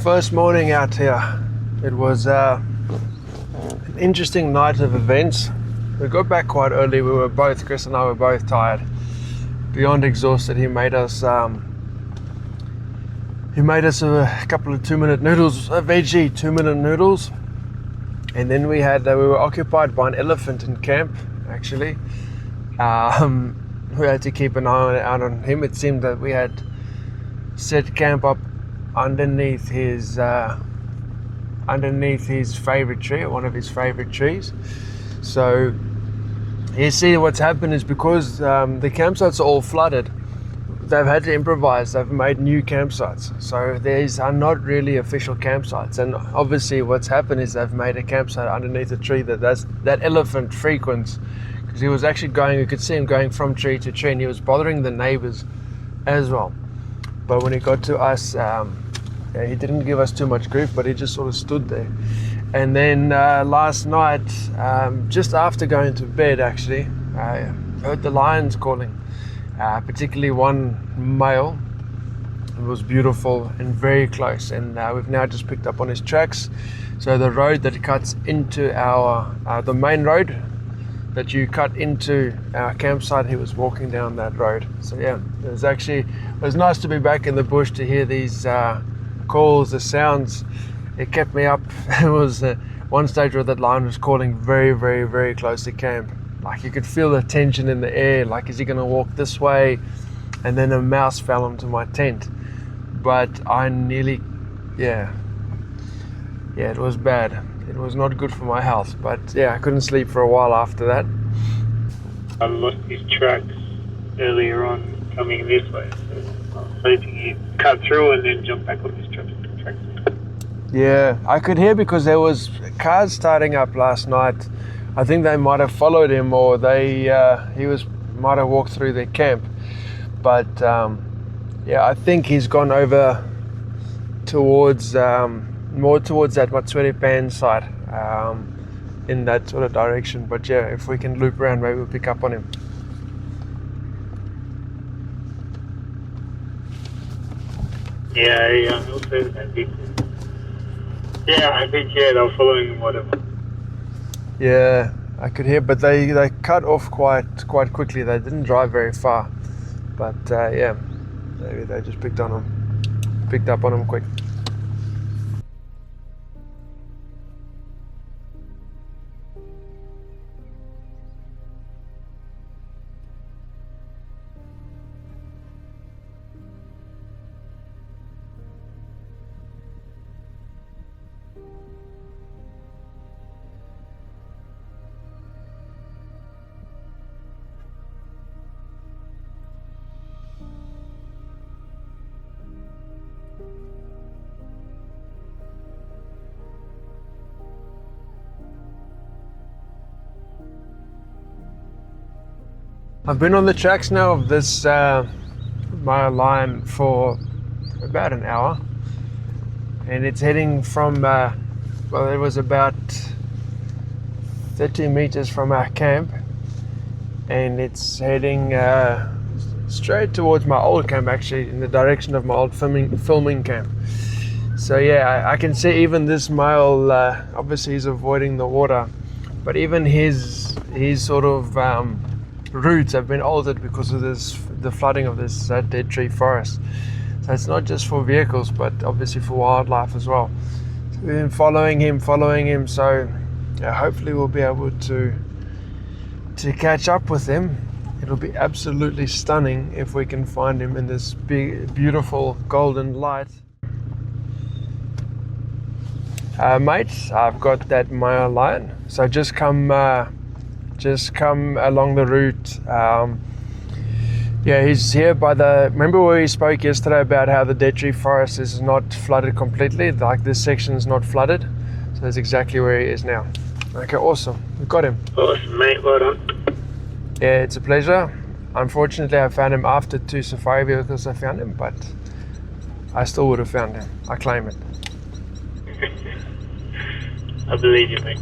First morning out here. It was an interesting night of events. We got back quite early. Chris and I were both tired, beyond exhausted. He made us a couple of 2-minute noodles, veggie 2-minute noodles, and then we were occupied by an elephant in camp. Actually, we had to keep an eye out on him. It seemed that we had set camp up underneath his favorite tree, one of his favorite trees. So you see, what's happened is because the campsites are all flooded, they've had to improvise. They've made new campsites. So these are not really official campsites. And obviously what's happened is they've made a campsite underneath a tree that elephant frequents, because he was actually you could see him going from tree to tree, and he was bothering the neighbors as well. But when he got to us, he didn't give us too much grief, but he just sort of stood there. And then last night, just after going to bed, actually, I heard the lions calling, particularly one male. It was beautiful and very close. And we've now just picked up on his tracks. So the road that cuts into the main road that you cut into our campsite, he was walking down that road. So yeah, it was nice to be back in the bush to hear these calls, the sounds. It kept me up. It was one stage where that lion was calling very, very, very close to camp. Like you could feel the tension in the air, like, is he going to walk this way? And then a mouse fell onto my tent. But I nearly, yeah, it was bad. It was not good for my health, but yeah, I couldn't sleep for a while after that. I lost his tracks earlier on coming this way, so I was hoping he'd cut through and then jump back on his tracks. Yeah, I could hear, because there was cars starting up last night. I think they might have followed him, or he might have walked through their camp. But yeah, I think he's gone over towards more towards that Matswere Pan side, in that sort of direction. But yeah, if we can loop around, maybe we'll pick up on him. Yeah, also I think. Yeah, I think they were following him, whatever. Yeah, I could hear, but they cut off quite quickly. They didn't drive very far, but yeah, maybe they just picked up on him quick. I've been on the tracks now of this mile line for about an hour, and it's heading from, it was about 30 meters from our camp, and it's heading straight towards my old camp, actually, in the direction of my old filming camp. So yeah, I can see even this mile, obviously he's avoiding the water, but even his sort of routes have been altered because of the flooding of this dead tree forest. So it's not just for vehicles, but obviously for wildlife as well. So we've been following him. So yeah, hopefully we'll be able to catch up with him. It'll be absolutely stunning if we can find him in this big, beautiful golden light. Mate, I've got that mile line. So just come along the route. Yeah, he's here by remember where we spoke yesterday about how the dead tree forest is not flooded completely, like this section is not flooded? So that's exactly where he is now. Okay, awesome, we've got him. Awesome, mate, well done. Yeah, it's a pleasure. Unfortunately, I found him after 2 safari vehicles I found him, but I still would have found him. I claim it. I believe you, mate.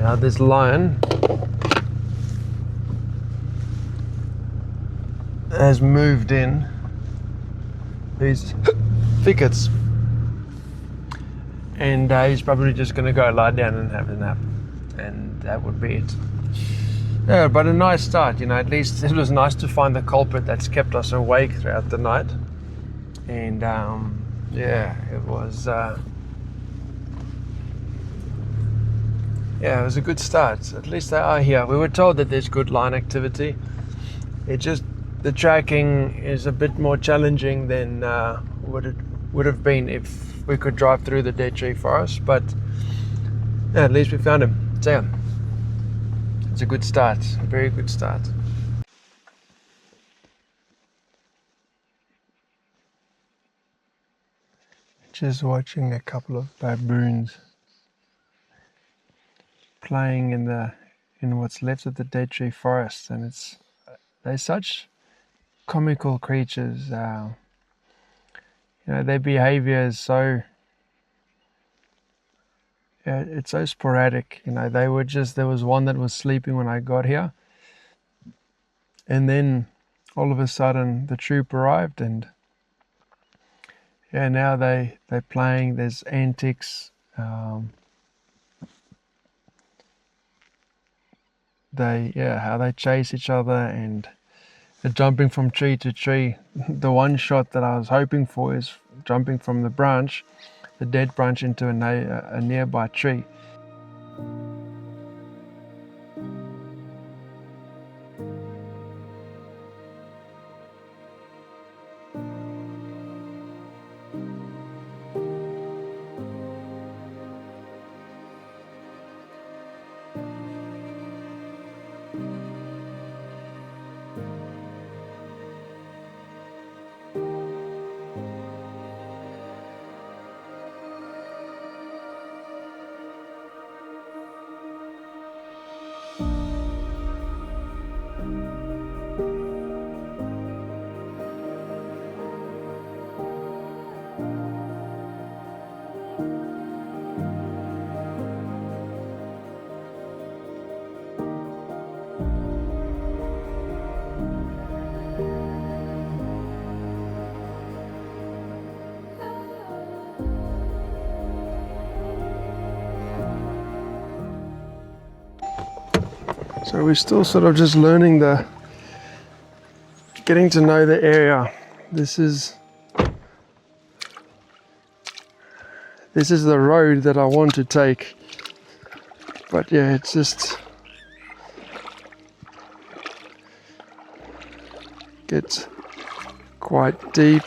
Now this lion has moved in these thickets, and he's probably just going to go lie down and have a nap, and that would be it. Yeah, but a nice start, you know. At least it was nice to find the culprit that's kept us awake throughout the night, and yeah, it was yeah, it was a good start. At least they are here. We were told that there's good line activity. It just, the tracking is a bit more challenging than would have been if we could drive through the dead tree forest, but yeah, at least we found him. So yeah, it's a good start, a very good start. Just watching a couple of baboons playing in what's left of the dead tree forest, and they're such comical creatures. You know, their behavior is so, yeah, it's so sporadic. You know, there was one that was sleeping when I got here, and then all of a sudden the troop arrived, and yeah, now they're playing. There's antics. How they chase each other, and they're jumping from tree to tree. The one shot that I was hoping for is jumping from the dead branch, into a nearby tree. So we're still sort of just getting to know the area. This is the road that I want to take, but yeah, it's just gets quite deep.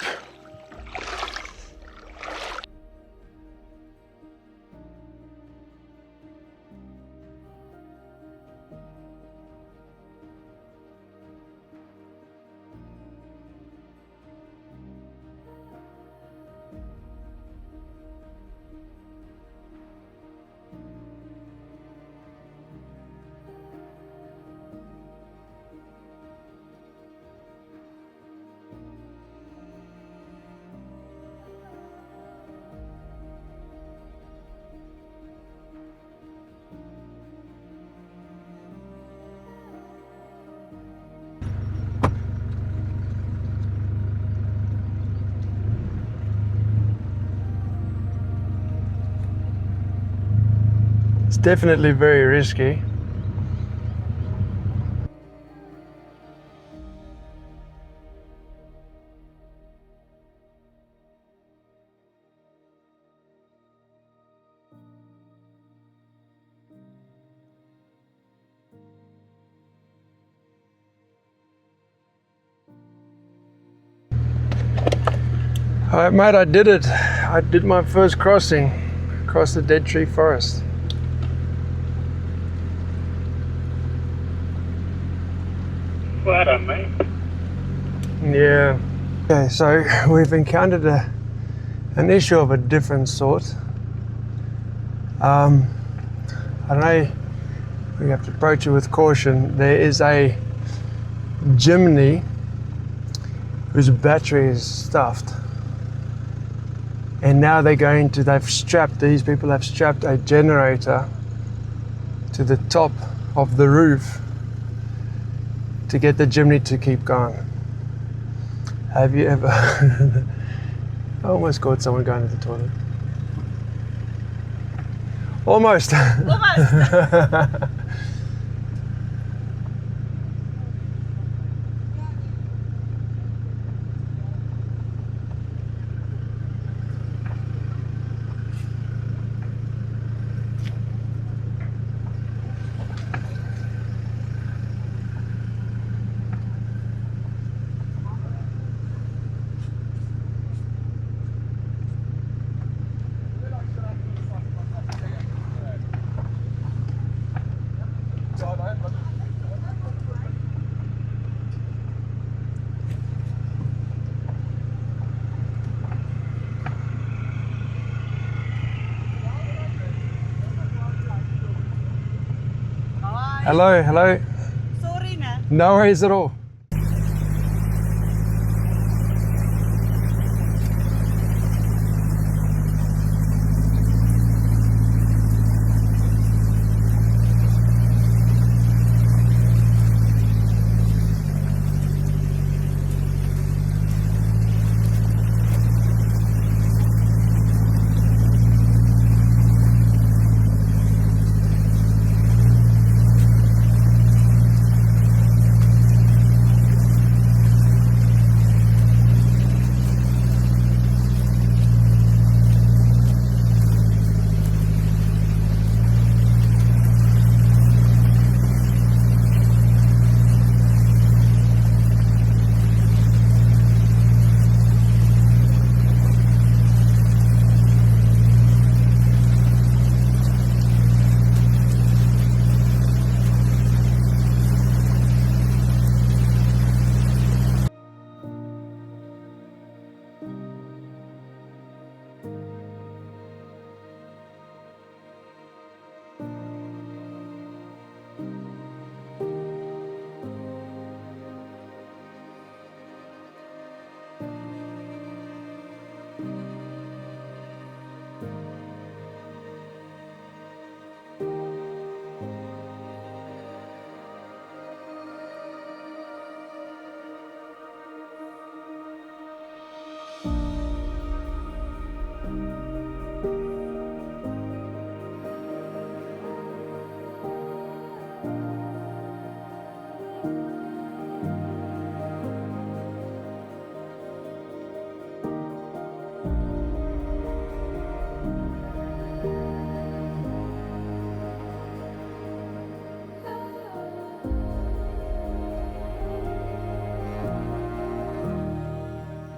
It's definitely very risky. Alright mate, I did it. I did my first crossing across the dead tree forest. Well done, mate. Yeah. Okay, so we've encountered an issue of a different sort. I don't know, we have to approach it with caution. There is a chimney whose battery is stuffed, and now these people have strapped a generator to the top of the roof to get the chimney to keep going. Have you ever... I almost caught someone going to the toilet. Almost. Almost. Hello, hello. Sorry, man. No worries at all.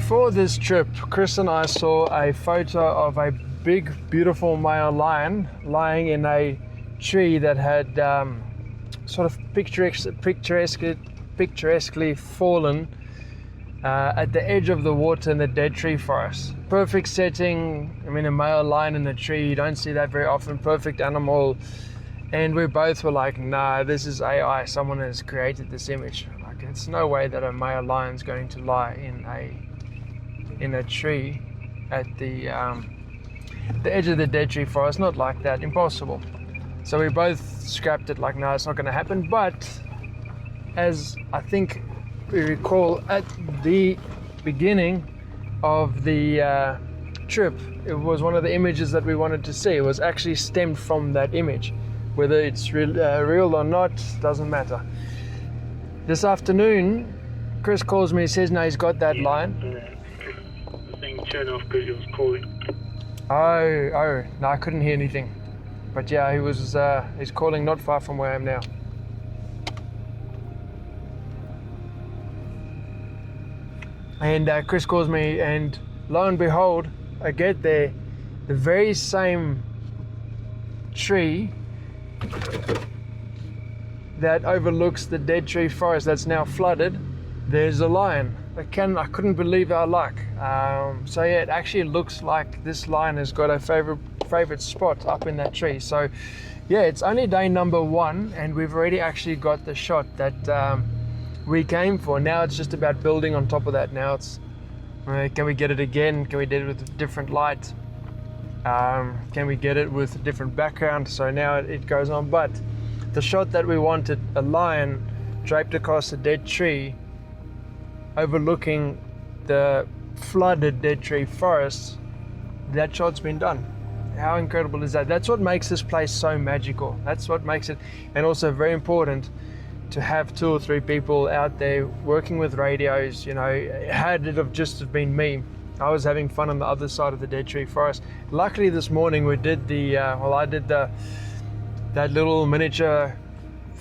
Before this trip, Chris and I saw a photo of a big, beautiful male lion lying in a tree that had sort of picturesquely fallen at the edge of the water in the dead tree forest. Perfect setting. I mean, a male lion in a tree, you don't see that very often. Perfect animal. And we both were like, nah, this is AI. Someone has created this image. Like, it's no way that a male lion's going to lie in a tree at the edge of the dead tree forest. Not like that, impossible. So we both scrapped it, like, no, it's not going to happen. But as I think we recall at the beginning of the trip, it was one of the images that we wanted to see. It was actually stemmed from that image. Whether it's real or not doesn't matter. This afternoon, Chris calls me, says no, he's got that lion. The thing turned off because he was calling. Oh, no, I couldn't hear anything. But yeah, he's calling not far from where I am now. And Chris calls me, and lo and behold, I get there, the very same tree that overlooks the dead tree forest that's now flooded, there's a lion. I couldn't believe our luck. So yeah, it actually looks like this lion has got a favorite spot up in that tree. So yeah, it's only day number 1, and we've already actually got the shot that we came for. Now it's just about building on top of that. Now it's can we get it again? Can we get it with a different light? Can we get it with a different background? So now it goes on. But the shot that we wanted, a lion draped across a dead tree overlooking the flooded dead tree forest, that shot's been done. How incredible is that? That's what makes this place so magical. That's what makes it, and also very important to have 2 or 3 people out there working with radios. You know, had it have just have been me, I was having fun on the other side of the dead tree forest. Luckily this morning we did I did that little miniature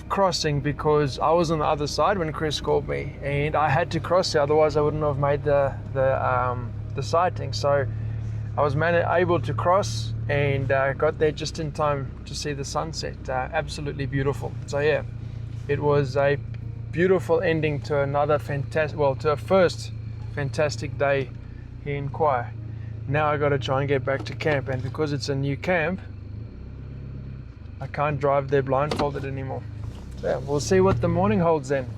crossing because I was on the other side when Chris called me, and I had to cross it, otherwise I wouldn't have made the sighting. So I was able to cross and got there just in time to see the sunset. Absolutely beautiful. So yeah, it was a beautiful ending to another to a first fantastic day here in Khwai. Now I got to try and get back to camp, and because it's a new camp, I can't drive there blindfolded anymore. So yeah, we'll see what the morning holds then.